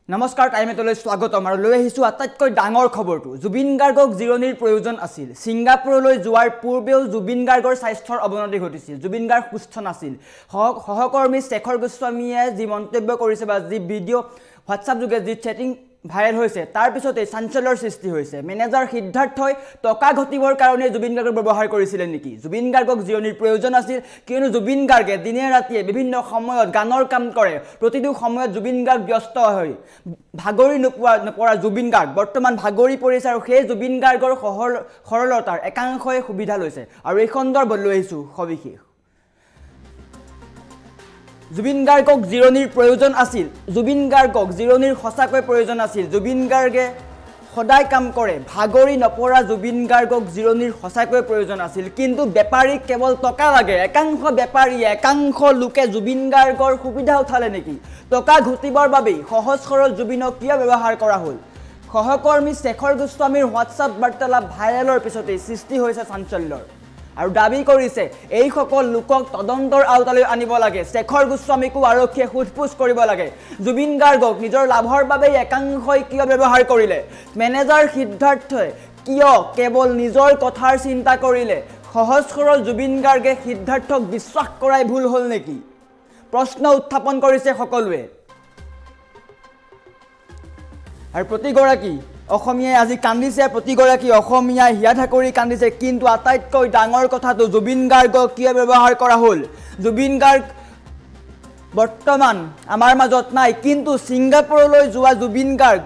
নমস্কাৰ টাইমেটলৈ স্বাগতম আৰু লৈ আহিছো আটাইতকৈ ডাঙৰ খবৰটো জুবিন গাৰ্গক জিৰণিৰ প্ৰয়োজন আছিল সিংগাপুৰলৈ যোৱাৰ পূৰ্বেও জুবিন গাৰ্গৰ স্বাস্থ্যৰ অৱনতি ঘটিছিল জুবিন গাৰ্গ সুস্থ নাছিল সহকৰ্মী শেখৰ গোস্বামীয়ে যি মন্তব্য কৰিছে বা যি ভিডিঅ' হোৱাটছআপ যোগে যি চেটিং ভাইৰেল হৈছে তাৰ পিছতে চাঞ্চল্যৰ সৃষ্টি হৈছে মেনেজাৰ সিদ্ধাৰ্থই টকা ঘটিবৰ কাৰণে জুবিন গাৰ্গক ব্যৱহাৰ কৰিছিল নেকি জুবিন গাৰ্গক জিৰণিৰ প্ৰয়োজন আছিল কিয়নো জুবিন গাৰ্গে দিনে ৰাতিয়ে বিভিন্ন সময়ত গানৰ কাম কৰে প্ৰতিটো সময়ত জুবিন গাৰ্গ ব্যস্ত হয় ভাগৰি নপৰা জুবিন গাৰ্গ বৰ্তমান ভাগৰি পৰিছে আৰু সেই জুবিন গাৰ্গৰ সৰলতাৰ একাংশই সুবিধা লৈছে আৰু এই সন্দৰ্ভত লৈ আহিছো সবিশেষ জুবিন গাৰ্গক জিৰণিৰ প্ৰয়োজন আছিল জুবিন গাৰ্গক জিৰণিৰ সঁচাকৈ প্ৰয়োজন আছিল জুবিন গাৰ্গে সদায় কাম কৰে ভাগৰি নপৰা জুবিন গাৰ্গক জিৰণিৰ সঁচাকৈ প্ৰয়োজন আছিল কিন্তু বেপাৰীক কেৱল টকা লাগে একাংশ বেপাৰী একাংশ লোকে জুবিন গাৰ্গৰ সুবিধা উঠালে নেকি টকা ঘটিবৰ বাবে সহজ সৰল জুবিনক কিয় ব্যৱহাৰ কৰা হ'ল সহকৰ্মী শেখৰ গোস্বামীৰ হোৱাটছআপ বাৰ্তালাপ ভাইৰেলৰ পিছতে সৃষ্টি হৈছে চাঞ্চল্যৰ আৰু দাবী কৰিছে এই সকল লোকক তদন্তৰ আওতালৈ আনিব লাগে শেখৰ গোস্বামীকো আৰক্ষীয়ে সোধপোছ কৰিব লাগে জুবিন গাৰ্গক নিজৰ লাভৰ বাবে একাংশই কিয় ব্যৱহাৰ কৰিলে মেনেজাৰ সিদ্ধাৰ্থই কিয় কেৱল নিজৰ কথাৰ চিন্তা কৰিলে সহজ সৰল জুবিন গাৰ্গে সিদ্ধাৰ্থক বিশ্বাস কৰাই ভুল হ'ল নেকি প্ৰশ্ন উত্থাপন কৰিছে সকলোৱে আৰু প্ৰতিগৰাকী অসমীয়াই আজি কান্দিছে প্ৰতিগৰাকী অসমীয়াই হিয়াধা কৰি কান্দিছে কিন্তু আটাইতকৈ ডাঙৰ কথাটো জুবিন গাৰ্গক কিয় ব্যৱহাৰ কৰা হ'ল জুবিন গাৰ্গ বৰ্তমান আমাৰ মাজত নাই কিন্তু সিংগাপুৰলৈ যোৱা জুবিন গাৰ্গ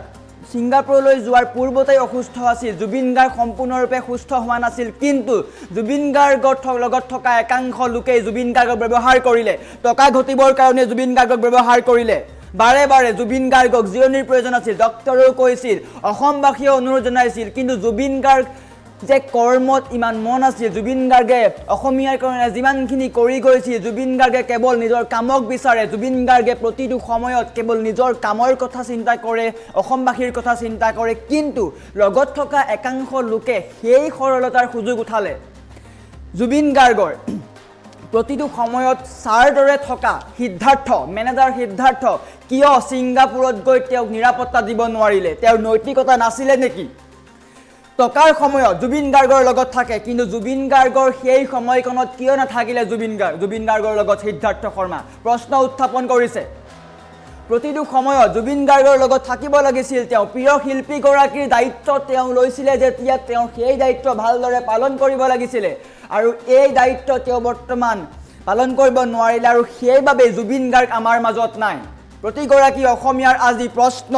সিংগাপুৰলৈ যোৱাৰ পূৰ্বতেই অসুস্থ আছিল জুবিন গাৰ্গ সম্পূৰ্ণৰূপে সুস্থ হোৱা নাছিল কিন্তু জুবিন গাৰ্গৰ লগত থকা একাংশ লোকে জুবিন গাৰ্গক ব্যৱহাৰ কৰিলে টকা ঘটিবৰ কাৰণে জুবিন গাৰ্গক ব্যৱহাৰ কৰিলে বাৰে বাৰে জুবিন গাৰ্গক জিৰণিৰ প্ৰয়োজন আছিল ডক্টৰেও কৈছিল অসমবাসীয়ে অনুৰোধ জনাইছিল কিন্তু জুবিন গাৰ্গ যে কৰ্মত ইমান মন আছিল জুবিন গাৰ্গে অসমীয়াৰ কাৰণে যিমানখিনি কৰি গৈছিল জুবিন গাৰ্গে কেৱল নিজৰ কামক বিচাৰে জুবিন গাৰ্গে প্ৰতিটো সময়ত কেৱল নিজৰ কামৰ কথা চিন্তা কৰে অসমবাসীৰ কথা চিন্তা কৰে কিন্তু লগত থকা একাংশ লোকে সেই সৰলতাৰ সুযোগ উঠালে জুবিন গাৰ্গৰ প্ৰতিটো সময়ত ছাৰ দৰে থকা সিদ্ধাৰ্থ মেনেজাৰ সিদ্ধাৰ্থ কিয় সিংগাপুৰত গৈ তেওঁক নিৰাপত্তা দিব নোৱাৰিলে তেওঁৰ নৈতিকতা নাছিলে নেকি টকাৰ সময়ত জুবিন গাৰ্গৰ লগত থাকে কিন্তু জুবিন গাৰ্গৰ সেই সময়কণত কিয় নাথাকিলে জুবিন গাৰ্গৰ লগত সিদ্ধাৰ্থ শৰ্মা প্ৰশ্ন উত্থাপন কৰিছে প্ৰতিটো সময়ত জুবিন গাৰ্গৰ লগত থাকিব লাগিছিল তেওঁ প্ৰিয় শিল্পীগৰাকীৰ দায়িত্ব তেওঁ লৈছিলে যেতিয়া তেওঁ সেই দায়িত্ব ভালদৰে পালন কৰিব লাগিছিলে আৰু এই দায়িত্ব তেওঁ বৰ্তমান পালন কৰিব নোৱাৰিলে আৰু সেইবাবে জুবিন গাৰ্গ আমাৰ মাজত নাই প্ৰতিগৰাকী অসমীয়াৰ আজি প্ৰশ্ন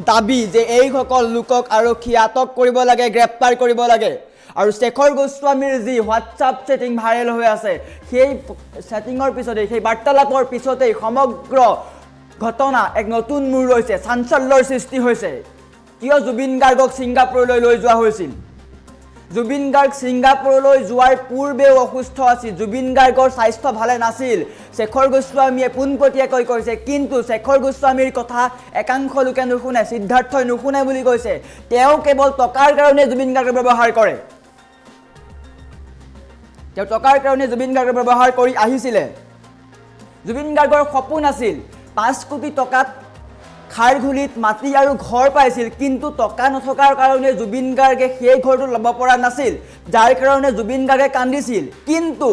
দাবী যে এই সকল লোকক আৰক্ষীয়ে আটক কৰিব লাগে গ্ৰেপ্তাৰ কৰিব লাগে আৰু শেখৰ গোস্বামীৰ যি হোৱাটছআপ চেটিং ভাইৰেল হৈ আছে সেই চেটিঙৰ পিছতে সেই বাৰ্তালাপৰ পিছতেই সমগ্ৰ ঘটনা এক নতুন মূৰ লৈছে চাঞ্চল্যৰ সৃষ্টি হৈছে কিয় জুবিন গাৰ্গক সিংগাপুৰলৈ লৈ যোৱা হৈছিল জুবিন গাৰ্গ সিংগাপুৰলৈ যোৱাৰ পূৰ্বেও অসুস্থ আছিল জুবিন গাৰ্গৰ স্বাস্থ্য ভালে নাছিল শেখৰ গোস্বামীয়ে পোনপটীয়াকৈ কৈছে কিন্তু শেখৰ গোস্বামীৰ কথা একাংশ লোকে নুশুনে সিদ্ধাৰ্থই নুশুনে বুলি কৈছে তেওঁ কেৱল টকাৰ কাৰণে জুবিন গাৰ্গক ব্যৱহাৰ কৰে তেওঁ টকাৰ কাৰণে জুবিন গাৰ্গক ব্যৱহাৰ কৰি আহিছিলে জুবিন গাৰ্গৰ সপোন আছিল 5 কোটি টকাত খাৰঘুলিত মাটি আৰু ঘৰ পাইছিল কিন্তু টকা নথকাৰ কাৰণে জুবিন গাৰ্গে সেই ঘৰটো ল'ব পৰা নাছিল যাৰ কাৰণে জুবিন গাৰ্গে কান্দিছিল কিন্তু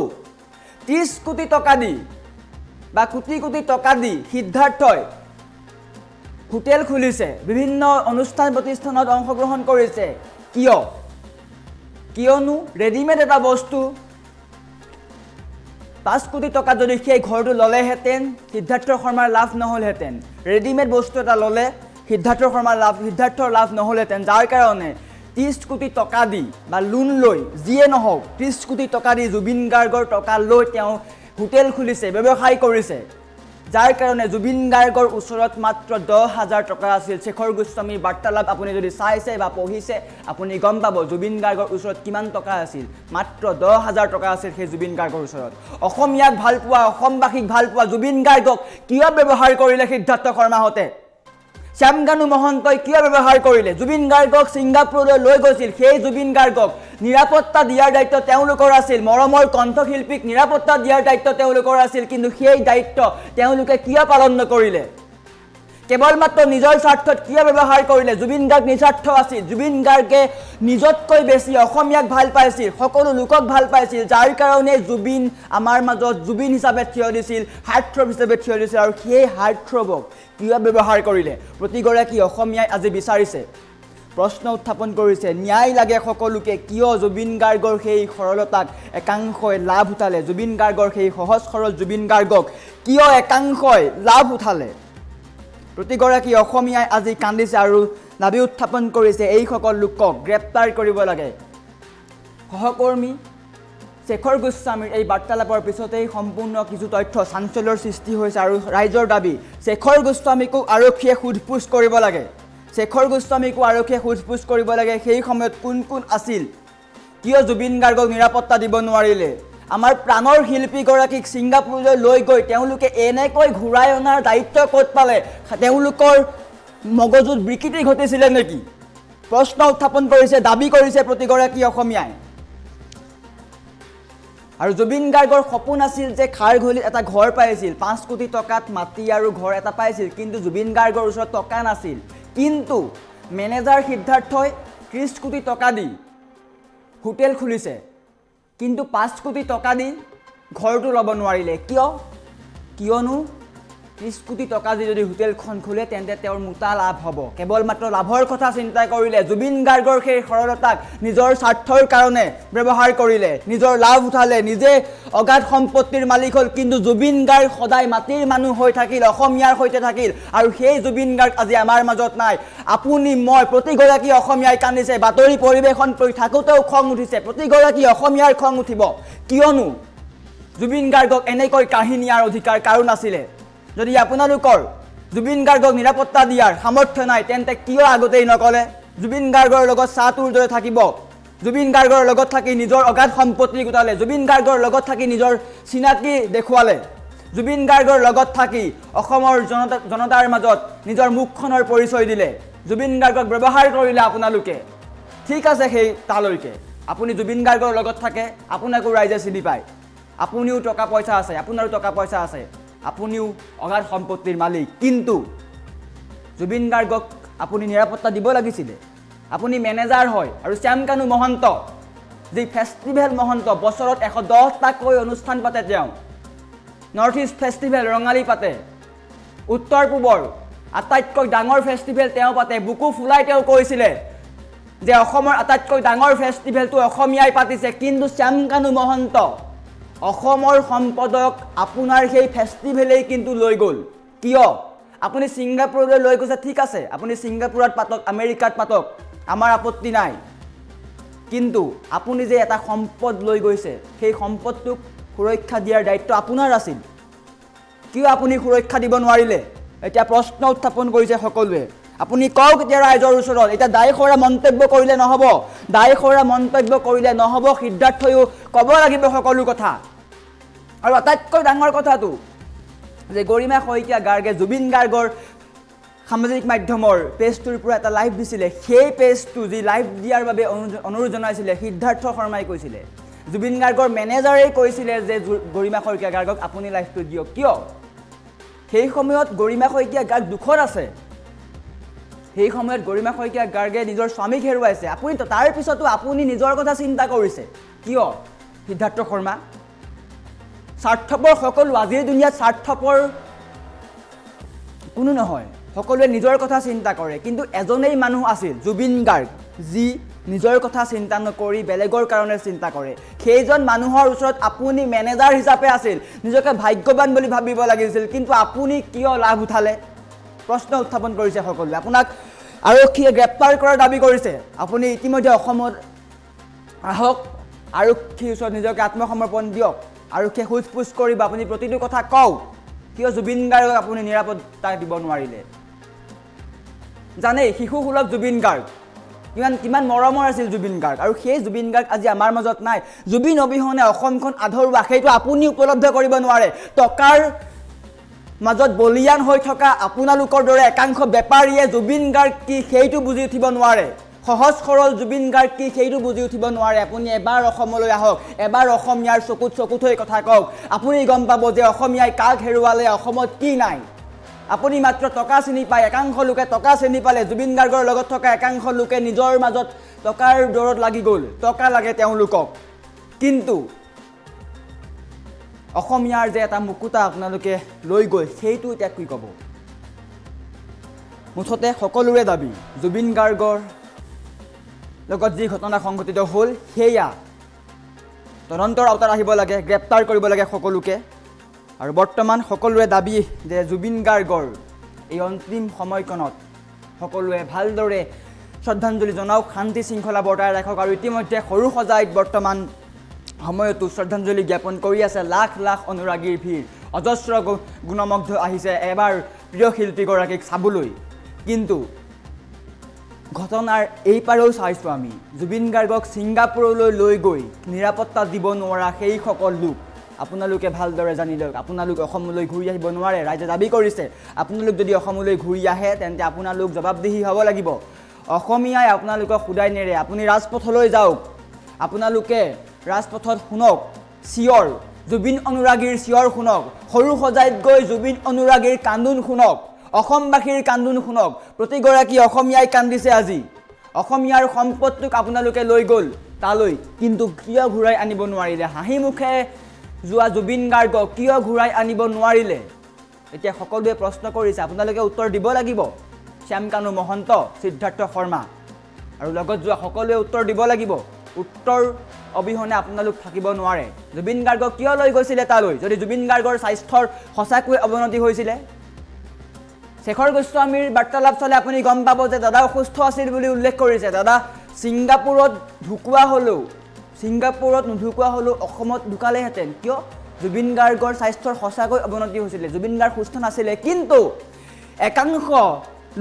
30 কোটি টকা দি বা কোটি কোটি টকা দি সিদ্ধাৰ্থই হোটেল খুলিছে বিভিন্ন অনুষ্ঠান প্ৰতিষ্ঠানত অংশগ্ৰহণ কৰিছে কিয়নো ৰেডিমেড এটা বস্তু 5 কোটি টকা যদি সেই ঘৰটো ল'লেহেঁতেন সিদ্ধাৰ্থ শৰ্মাৰ লাভ নহ'লহেঁতেন ৰেডিমেড বস্তু এটা ল'লে সিদ্ধাৰ্থৰ লাভ নহ'লহেঁতেন যাৰ কাৰণে 30 কোটি টকা দি বা লোন লৈ যিয়ে নহওক 30 কোটি টকা দি জুবিন গাৰ্গৰ টকা লৈ তেওঁ হোটেল খুলিছে ব্যৱসায় কৰিছে যাৰ কাৰণে জুবিন গাৰ্গৰ ওচৰত মাত্ৰ 10,000 টকা আছিল শেখৰ গোস্বামীৰ বাৰ্তালাপ আপুনি যদি চাইছে বা পঢ়িছে আপুনি গম পাব জুবিন গাৰ্গৰ ওচৰত কিমান টকা আছিল মাত্ৰ 10,000 টকা আছিল সেই জুবিন গাৰ্গৰ ওচৰত অসমীয়াক ভাল পোৱা অসমবাসীক ভাল পোৱা জুবিন গাৰ্গক কিয় ব্যৱহাৰ কৰিলে সিদ্ধাৰ্থ শৰ্মাহঁতে শ্যামগানু মহন্তই কিয় ব্যৱহাৰ কৰিলে জুবিন গাৰ্গক সিংগাপুৰলৈ লৈ গৈছিল সেই জুবিন গাৰ্গক নিৰাপত্তা দিয়াৰ দায়িত্ব তেওঁলোকৰ আছিল মৰমৰ কণ্ঠশিল্পীক নিৰাপত্তা দিয়াৰ দায়িত্ব তেওঁলোকৰ আছিল কিন্তু সেই দায়িত্ব তেওঁলোকে কিয় পালন নকৰিলে কেৱল মাত্ৰ নিজৰ স্বাৰ্থত কিয় ব্যৱহাৰ কৰিলে জুবিন গাৰ্গ নিস্বাৰ্থ আছিল জুবিন গাৰ্গে নিজতকৈ বেছি অসমীয়াক ভাল পাইছিল সকলো লোকক ভাল পাইছিল যাৰ কাৰণে জুবিন আমাৰ মাজত জুবিন হিচাপে থিয় দিছিল হাৰ্টথ্ৰব হিচাপে থিয় দিছিল আৰু সেই হাৰ্টথ্ৰবক কিয় ব্যৱহাৰ কৰিলে প্ৰতিগৰাকী অসমীয়াই আজি বিচাৰিছে প্ৰশ্ন উত্থাপন কৰিছে ন্যায় লাগে সকলোকে কিয় জুবিন গাৰ্গৰ সেই সৰলতাক একাংশই লাভ উঠালে জুবিন গাৰ্গৰ সেই সহজ সৰল জুবিন গাৰ্গক কিয় একাংশই লাভ উঠালে প্ৰতিগৰাকী অসমীয়াই আজি কান্দিছে আৰু দাবী উত্থাপন কৰিছে এই সকল লোকক গ্ৰেপ্তাৰ কৰিব লাগে সহকৰ্মী শেখৰ গোস্বামীৰ এই বাৰ্তালাপৰ পিছতেই সম্পূৰ্ণ কিছু তথ্য চাঞ্চল্যৰ সৃষ্টি হৈছে আৰু ৰাইজৰ দাবী শেখৰ গোস্বামীকো আৰক্ষীয়ে সোধপোছ কৰিব লাগে শেখৰ গোস্বামীকো আৰক্ষীয়ে সোধপোছ কৰিব লাগে সেই সময়ত কোন কোন আছিল কিয় জুবিন গাৰ্গক নিৰাপত্তা দিব নোৱাৰিলে আমাৰ প্ৰাণৰ শিল্পীগৰাকীক ছিংগাপুৰলৈ লৈ গৈ তেওঁলোকে এনেকৈ ঘূৰাই অনাৰ দায়িত্ব ক'ত পালে তেওঁলোকৰ মগজুত বিকৃতি ঘটিছিলে নেকি প্ৰশ্ন উত্থাপন কৰিছে দাবী কৰিছে প্ৰতিগৰাকী অসমীয়াই আৰু জুবিন গাৰ্গৰ সপোন আছিল যে খাৰঘলিত এটা ঘৰ পাইছিল 5 কোটি টকাত মাটি আৰু ঘৰ এটা পাইছিল কিন্তু জুবিন গাৰ্গৰ ওচৰত টকা নাছিল কিন্তু মেনেজাৰ সিদ্ধাৰ্থই 30 কোটি টকা দি হোটেল খুলিছে কিন্তু 5 কোটি টকা দি ঘৰটো ল'ব নোৱাৰিলে কিয়নো 30 কোটি টকা দি যদি হোটেলখন খোলে তেন্তে তেওঁৰ মুটা লাভ হ'ব কেৱল মাত্ৰ লাভৰ কথা চিন্তা কৰিলে জুবিন গাৰ্গৰ সেই সৰলতাক নিজৰ স্বাৰ্থৰ কাৰণে ব্যৱহাৰ কৰিলে নিজৰ লাভ উঠালে নিজে অগাধ সম্পত্তিৰ মালিক হ'ল কিন্তু জুবিন গাৰ্গ সদায় মাটিৰ মানুহ হৈ থাকিল অসমীয়াৰ সৈতে থাকিল আৰু সেই জুবিন গাৰ্গ আজি আমাৰ মাজত নাই আপুনি মই প্ৰতিগৰাকী অসমীয়াই কান্দিছে বাতৰি পৰিৱেশন কৰি থাকোঁতেও খং উঠিছে প্ৰতিগৰাকী অসমীয়াৰ খং উঠিব কিয়নো জুবিন গাৰ্গক এনেকৈ কাহিনীয়াৰ অধিকাৰ কাৰো নাছিলে যদি আপোনালোকৰ জুবিন গাৰ্গক নিৰাপত্তা দিয়াৰ সামৰ্থ্য নাই তেন্তে কিয় আগতেই নকলে জুবিন গাৰ্গৰ লগত সাতুৰ দৰে থাকিব জুবিন গাৰ্গৰ লগত থাকি নিজৰ অগাধ সম্পত্তি গোটালে জুবিন গাৰ্গৰ লগত থাকি নিজৰ চিনাকি দেখুৱালে জুবিন গাৰ্গৰ লগত থাকি অসমৰ জনতাৰ মাজত নিজৰ মুখখনৰ পৰিচয় দিলে জুবিন গাৰ্গক ব্যৱহাৰ কৰিলে আপোনালোকে ঠিক আছে সেই তালৈকে আপুনি জুবিন গাৰ্গৰ লগত থাকে আপোনাকো ৰাইজে চিনি পায় আপুনিও টকা পইচা আছে আপোনাৰো টকা পইচা আছে আপুনিও অগাধ সম্পত্তিৰ মালিক কিন্তু জুবিন গাৰ্গক আপুনি নিৰাপত্তা দিব লাগিছিলে আপুনি মেনেজাৰ হয় আৰু শ্যামকানু মহন্ত যি ফেষ্টিভেল মহন্ত বছৰত 110টাকৈ অনুষ্ঠান পাতে তেওঁ নৰ্থ ইষ্ট ফেষ্টিভেল ৰঙালী পাতে উত্তৰ পূবৰ আটাইতকৈ ডাঙৰ ফেষ্টিভেল তেওঁ পাতে বুকু ফুলাই তেওঁ কৈছিলে যে অসমৰ আটাইতকৈ ডাঙৰ ফেষ্টিভেলটো অসমীয়াই পাতিছে কিন্তু শ্যামকানু মহন্ত অসমৰ সম্পদক আপোনাৰ সেই ফেষ্টিভেলেই কিন্তু লৈ গ'ল কিয় আপুনি ছিংগাপুৰলৈ লৈ গৈছে ঠিক আছে আপুনি ছিংগাপুৰত পাতক আমেৰিকাত পাতক আমাৰ আপত্তি নাই কিন্তু আপুনি যে এটা সম্পদ লৈ গৈছে সেই সম্পদটোক সুৰক্ষা দিয়াৰ দায়িত্ব আপোনাৰ আছিল কিয় আপুনি সুৰক্ষা দিব নোৱাৰিলে এতিয়া প্ৰশ্ন উত্থাপন কৰিছে সকলোৱে আপুনি কওক এতিয়া ৰাইজৰ ওচৰত এটা দায়খৰা মন্তব্য কৰিলে নহ'ব দায়খৰা মন্তব্য কৰিলে নহ'ব সিদ্ধাৰ্থয়ো ক'ব লাগিব সকলো কথা আৰু আটাইতকৈ ডাঙৰ কথাটো যে গৰিমা শইকীয়া গাৰ্গে জুবিন গাৰ্গৰ সামাজিক মাধ্যমৰ পেজটোৰ পৰা এটা লাইভ দিছিলে সেই পেজটো যি লাইভ দিয়াৰ বাবে অনুৰোধ জনাইছিলে সিদ্ধাৰ্থ শৰ্মাই কৈছিলে জুবিন গাৰ্গৰ মেনেজাৰেই কৈছিলে যে গৰিমা শইকীয়া গাৰ্গক আপুনি লাইভটো দিয়ক কিয় সেই সময়ত গৰিমা শইকীয়া গাৰ্গ দুখত আছে সেই সময়ত গৰিমা শইকীয়া গাৰ্গে নিজৰ স্বামীক হেৰুৱাইছে আপুনি তাৰ পিছতো আপুনি নিজৰ কথা চিন্তা কৰিছে কিয় সিদ্ধাৰ্থ শৰ্মা স্বাৰ্থপৰ সকলো আজিৰ দুনিয়াত স্বাৰ্থপৰ কোনো নহয় সকলোৱে নিজৰ কথা চিন্তা কৰে কিন্তু এজনেই মানুহ আছিল জুবিন গাৰ্গ যি নিজৰ কথা চিন্তা নকৰি বেলেগৰ কাৰণে চিন্তা কৰে সেইজন মানুহৰ ওচৰত আপুনি মেনেজাৰ হিচাপে আছিল নিজকে ভাগ্যৱান বুলি ভাবিব লাগিছিল কিন্তু আপুনি কিয় লাভ উঠালে প্ৰশ্ন উত্থাপন কৰিছে সকলোৱে আপোনাক আৰক্ষীয়ে গ্ৰেপ্তাৰ কৰাৰ দাবী কৰিছে আপুনি ইতিমধ্যে অসমত আহক আৰক্ষীৰ ওচৰত নিজকে আত্মসমৰ্পণ দিয়ক আৰক্ষীয়ে সোধপোছ কৰিব আপুনি প্ৰতিটো কথা কওক কিয় জুবিন গাৰ্গক আপুনি নিৰাপত্তা দিব নোৱাৰিলে জানে শিশুসুলভ জুবিন গাৰ্গ কিমান মৰমৰ আছিল জুবিন গাৰ্গ আৰু সেই জুবিন গাৰ্গ আজি আমাৰ মাজত নাই জুবিন অবিহনে অসমখন আধৰুৱা সেইটো আপুনি উপলব্ধ কৰিব নোৱাৰে টকাৰ মাজত বলিয়ান হৈ থকা আপোনালোকৰ দৰে একাংশ বেপাৰীয়ে জুবিন গাৰ্গ কি সেইটো বুজি উঠিব নোৱাৰে সহজ সৰল জুবিন গাৰ্গ কি সেইটো বুজি উঠিব নোৱাৰে আপুনি এবাৰ অসমলৈ আহক এবাৰ অসমীয়াৰ চকুত হৈ কথা কওক আপুনি গম পাব যে অসমীয়াই কাক হেৰুৱালে অসমত কি নাই আপুনি মাত্ৰ টকা চিনি পায় একাংশ লোকে টকা চিনি পালে জুবিন গাৰ্গৰ লগত থকা একাংশ লোকে নিজৰ মাজত টকাৰ দৰত লাগি গ'ল টকা লাগে তেওঁলোকক কিন্তু অসমীয়াৰ যে এটা মুকুতা আপোনালোকে লৈ গ'ল সেইটো এতিয়া কি ক'ব মুঠতে সকলোৰে দাবী জুবিন গাৰ্গৰ লগত যি ঘটনা সংঘটিত হ'ল সেয়া তদন্তৰ আওতাত আহিব লাগে গ্ৰেপ্তাৰ কৰিব লাগে সকলোকে আৰু বৰ্তমান সকলোৰে দাবী যে জুবিন গাৰ্গৰ এই অন্তিম সময়কণত সকলোৱে ভালদৰে শ্ৰদ্ধাঞ্জলি জনাওক শান্তি শৃংখলা বৰ্তাই ৰাখক আৰু ইতিমধ্যে সৰু সজাইত বৰ্তমান সময়তো শ্ৰদ্ধাঞ্জলি জ্ঞাপন কৰি আছে লাখ লাখ অনুৰাগীৰ ভিৰ অজস্ৰ গুণমগ্ধ আহিছে এবাৰ প্ৰিয় শিল্পীগৰাকীক চাবলৈ কিন্তু ঘটনাৰ এইপাৰেও চাইছোঁ আমি জুবিন গাৰ্গক ছিংগাপুৰলৈ লৈ গৈ নিৰাপত্তা দিব নোৱাৰা সেইসকল লোক আপোনালোকে ভালদৰে জানি লওক আপোনালোক অসমলৈ ঘূৰি আহিব নোৱাৰে ৰাইজে দাবী কৰিছে আপোনালোক যদি অসমলৈ ঘূৰি আহে তেন্তে আপোনালোক জবাবদিহি হ'ব লাগিব অসমীয়াই আপোনালোকক সুদাই নেৰে আপুনি ৰাজপথলৈ যাওক আপোনালোকে ৰাজপথত শুনক চিঞৰ জুবিন অনুৰাগীৰ চিঞৰ শুনক সৰু সজাইত গৈ জুবিন অনুৰাগীৰ কান্দোন শুনক অসমবাসীৰ কান্দোন শুনক প্ৰতিগৰাকী অসমীয়াই কান্দিছে আজি অসমীয়াৰ সম্পদটোক আপোনালোকে লৈ গ'ল তালৈ কিন্তু কিয় ঘূৰাই আনিব নোৱাৰিলে হাঁহি মুখে যোৱা জুবিন গাৰ্গক কিয় ঘূৰাই আনিব নোৱাৰিলে এতিয়া সকলোৱে প্ৰশ্ন কৰিছে আপোনালোকে উত্তৰ দিব লাগিব শ্যামকানু মহন্ত সিদ্ধাৰ্থ শৰ্মা আৰু লগত যোৱা সকলোৱে উত্তৰ দিব লাগিব উত্তৰ অবিহনে আপোনালোক থাকিব নোৱাৰে জুবিন গাৰ্গক কিয় লৈ গৈছিলে তালৈ যদি জুবিন গাৰ্গৰ স্বাস্থ্যৰ সঁচাকৈ অৱনতি হৈছিলে শেখৰ গোস্বামীৰ বাৰ্তালাপ চালে আপুনি গম পাব যে দাদা অসুস্থ আছিল বুলি উল্লেখ কৰিছে দাদা ছিংগাপুৰত ঢুকুৱা হ'লেও ছিংগাপুৰত নুঢুকুৱা হ'লেও অসমত ঢুকালেহেঁতেন কিয় জুবিন গাৰ্গৰ স্বাস্থ্যৰ সঁচাকৈ অৱনতি হৈছিলে জুবিন গাৰ্গ সুস্থ নাছিলে কিন্তু একাংশ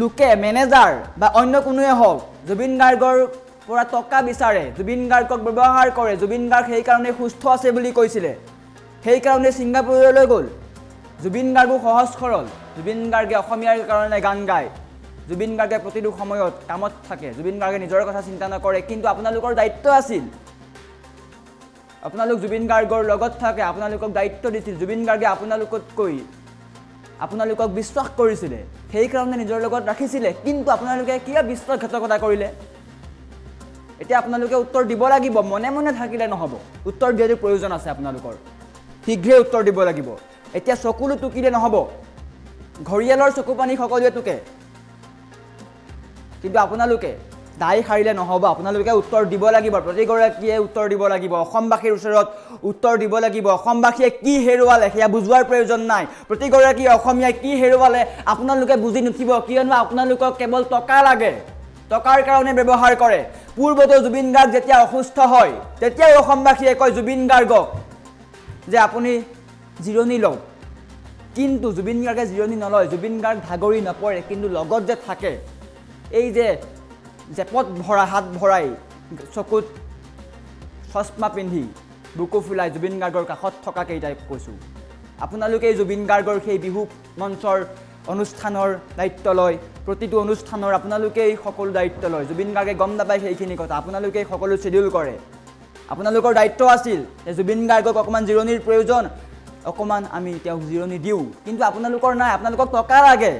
লোকে মেনেজাৰ বা অন্য কোনোৱে হওক জুবিন গাৰ্গৰ পৰা টকা বিচাৰে জুবিন গাৰ্গক ব্যৱহাৰ কৰে জুবিন গাৰ্গ সেইকাৰণে সুস্থ আছে বুলি কৈছিলে সেইকাৰণে ছিংগাপুৰলৈ গ'ল জুবিন গাৰ্গো সহজ সৰল জুবিন গাৰ্গে অসমীয়াৰ কাৰণে গান গায় জুবিন গাৰ্গে প্ৰতিটো সময়ত কামত থাকে জুবিন গাৰ্গে নিজৰ কথা চিন্তা নকৰে কিন্তু আপোনালোকৰ দায়িত্ব আছিল আপোনালোক জুবিন গাৰ্গৰ লগত থাকে আপোনালোকক দায়িত্ব দিছিল জুবিন গাৰ্গে আপোনালোকক বিশ্বাস কৰিছিলে সেইকাৰণে নিজৰ লগত ৰাখিছিলে কিন্তু আপোনালোকে কিয় বিশ্বাসঘাতকতা কৰিলে এতিয়া আপোনালোকে উত্তৰ দিব লাগিব মনে মনে থাকিলে নহ'ব উত্তৰ দিয়াৰ প্ৰয়োজন আছে আপোনালোকৰ শীঘ্ৰে উত্তৰ দিব লাগিব এতিয়া চকুলো টুকিলে নহ'ব ঘৰিয়ালৰ চকু পানী সকলোৱে টুকে কিন্তু আপোনালোকে দাই সাৰিলে নহ'ব আপোনালোকে উত্তৰ দিব লাগিব প্ৰতিগৰাকীয়ে উত্তৰ দিব লাগিব অসমবাসীৰ ওচৰত উত্তৰ দিব লাগিব অসমবাসীয়ে কি হেৰুৱালে সেয়া বুজোৱাৰ প্ৰয়োজন নাই প্ৰতিগৰাকী অসমীয়াই কি হেৰুৱালে আপোনালোকে বুজি নুঠিব কিয়নো আপোনালোকক কেৱল টকা লাগে টকাৰ কাৰণে ব্যৱহাৰ কৰে পূৰ্বতে জুবিন গাৰ্গ যেতিয়া অসুস্থ হয় তেতিয়াই অসমবাসীয়ে কয় জুবিন গাৰ্গক যে আপুনি জিৰণি লওক কিন্তু জুবিন গাৰ্গে জিৰণি নলয় জুবিন গাৰ্গ ভাগৰি নপৰে কিন্তু লগত যে থাকে এই যে জেপত ভৰা হাত ভৰাই চকুত চশমা পিন্ধি বুকু ফুলাই জুবিন গাৰ্গৰ কাষত থকা কেইটাই কৈছোঁ আপোনালোকে জুবিন গাৰ্গৰ সেই বিহু মঞ্চৰ অনুষ্ঠানৰ দায়িত্ব লয় প্ৰতিটো অনুষ্ঠানৰ আপোনালোকেই সকলো দায়িত্ব লয় জুবিন গাৰ্গে গম নাপায় সেইখিনি কথা আপোনালোকেই সকলো শ্বেডিউল কৰে আপোনালোকৰ দায়িত্ব আছিল যে জুবিন গাৰ্গক অকণমান জিৰণিৰ প্ৰয়োজন অকণমান আমি তেওঁক জিৰণি দিওঁ কিন্তু আপোনালোকৰ নাই আপোনালোকক টকা লাগে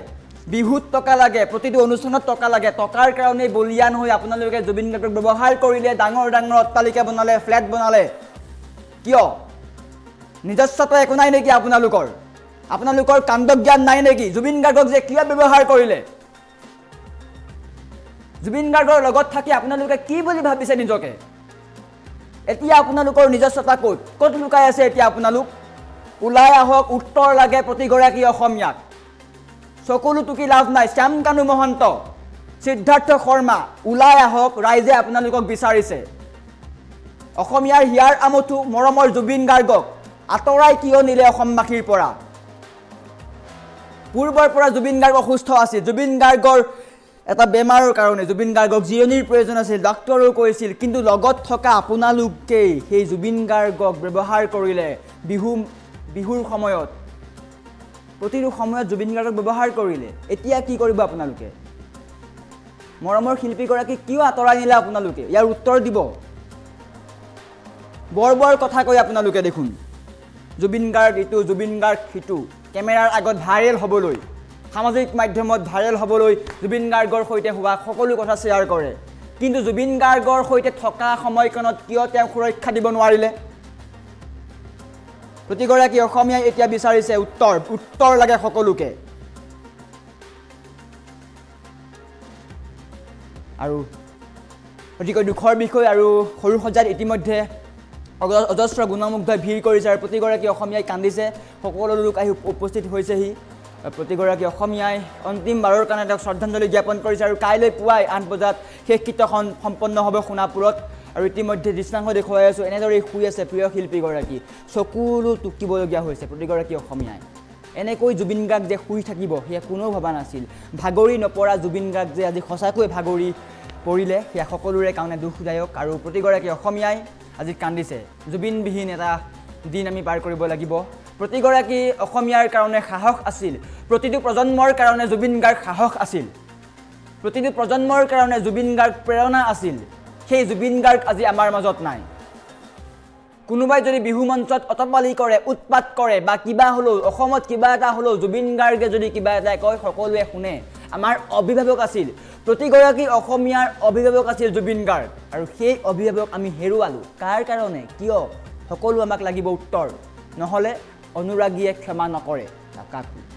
বিহুত টকা লাগে প্ৰতিটো অনুষ্ঠানত টকা লাগে টকাৰ কাৰণে বলিয়ান হৈ আপোনালোকে জুবিন গাৰ্গক ব্যৱহাৰ কৰিলে ডাঙৰ ডাঙৰ অট্টালিকা বনালে ফ্লেট বনালে কিয় নিজস্বতা একো নাই নেকি আপোনালোকৰ কাণ্ডজ্ঞান নাই নেকি জুবিন গাৰ্গক যে কিয় ব্যৱহাৰ কৰিলে জুবিন গাৰ্গৰ লগত থাকি আপোনালোকে কি বুলি ভাবিছে নিজকে এতিয়া আপোনালোকৰ নিজস্বতা ক'ত লুকাই আছে এতিয়া আপোনালোক ওলাই আহক উত্তৰ লাগে প্ৰতিগৰাকী অসমীয়াক সকলো টুকি লাভ নাই শ্যামকানু মহন্ত সিদ্ধাৰ্থ শৰ্মা ওলাই আহক ৰাইজে আপোনালোকক বিচাৰিছে অসমীয়াৰ হিয়াৰ আমঠু মৰমৰ জুবিন গাৰ্গক আঁতৰাই কিয় নিলে অসমবাসীৰ পৰা পূৰ্বৰ পৰা জুবিন গাৰ্গ অসুস্থ আছিল জুবিন গাৰ্গৰ এটা বেমাৰৰ কাৰণে জুবিন গাৰ্গক জিৰণিৰ প্ৰয়োজন আছিল ডাক্তৰেও কৈছিল কিন্তু লগত থকা আপোনালোকেই সেই জুবিন গাৰ্গক ব্যৱহাৰ কৰিলে বিহুৰ সময়ত প্ৰতিটো সময়ত জুবিন গাৰ্গক ব্যৱহাৰ কৰিলে এতিয়া কি কৰিব আপোনালোকে মৰমৰ শিল্পীগৰাকীক কিয় আঁতৰাই নিলে আপোনালোকে ইয়াৰ উত্তৰ দিব বৰ কথা কৈ আপোনালোকে দেখোন জুবিন গাৰ্গ ইটো জুবিন গাৰ্গ সিটো কেমেৰাৰ আগত ভাইৰেল হ'বলৈ সামাজিক মাধ্যমত ভাইৰেল হ'বলৈ জুবিন গাৰ্গৰ সৈতে হোৱা সকলো কথা শ্বেয়াৰ কৰে কিন্তু জুবিন গাৰ্গৰ সৈতে থকা সময়কণত কিয় তেওঁ সুৰক্ষা দিব নোৱাৰিলে প্ৰতিগৰাকী অসমীয়াই এতিয়া বিচাৰিছে উত্তৰ লাগে সকলোকে আৰু অতিকৈ দুখৰ বিষয় আৰু সৰু সজাত ইতিমধ্যে অজস্ৰ গুণমুগ্ধই ভিৰ কৰিছে আৰু প্ৰতিগৰাকী অসমীয়াই কান্দিছে সকলো লোক আহি উপস্থিত হৈছেহি প্ৰতিগৰাকী অসমীয়াই অন্তিমবাৰৰ কাৰণে তেওঁক শ্ৰদ্ধাঞ্জলি জ্ঞাপন কৰিছে আৰু কাইলৈ পুৱাই 8 বজাত শেষ কীৰ্তন সম্পন্ন হ'ব সোণাপুৰত আৰু ইতিমধ্যে দৃশ্যাংশ দেখুৱাই আছোঁ এনেদৰেই শুই আছে প্ৰিয় শিল্পীগৰাকী চকুলো টুকিবলগীয়া হৈছে প্ৰতিগৰাকী অসমীয়াই এনেকৈ জুবিন গাৰ্গ যে শুই থাকিব সেয়া কোনেও ভবা নাছিল ভাগৰি নপৰা জুবিন গাৰ্গ যে আজি সঁচাকৈ ভাগৰি পৰিলে সেয়া সকলোৰে কাৰণে দুখদায়ক আৰু প্ৰতিগৰাকী অসমীয়াই আজি কান্দিছে জুবিনবিহীন এটা দিন আমি পাৰ কৰিব লাগিব প্ৰতিগৰাকী অসমীয়াৰ কাৰণে সাহস আছিল প্ৰতিটো প্ৰজন্মৰ কাৰণে জুবিন গাৰ্গ সাহস আছিল প্ৰতিটো প্ৰজন্মৰ কাৰণে জুবিন গাৰ্গ প্ৰেৰণা আছিল সেই জুবিন গাৰ্গ আজি আমাৰ মাজত নাই কোনোবাই যদি বিহু মঞ্চত অতপালি কৰে উৎপাত কৰে বা কিবা হলো অসমত কিবা এটা হলো জুবিন গাৰ্গে যদি কিবা এটা কয় সকলোৱে শুনে আমাৰ অভিভাৱক আছিল প্ৰতিগৰাকী অসমীয়াৰ অভিভাৱক আছিল জুবিন গাৰ্গ আৰু সেই অভিভাৱক আমি হেৰুৱালো কাৰ কাৰণে কিয় সকলো আমাক লাগিব উত্তৰ নহলে অনুৰাগীয়ে ক্ষমা নকৰে কাকো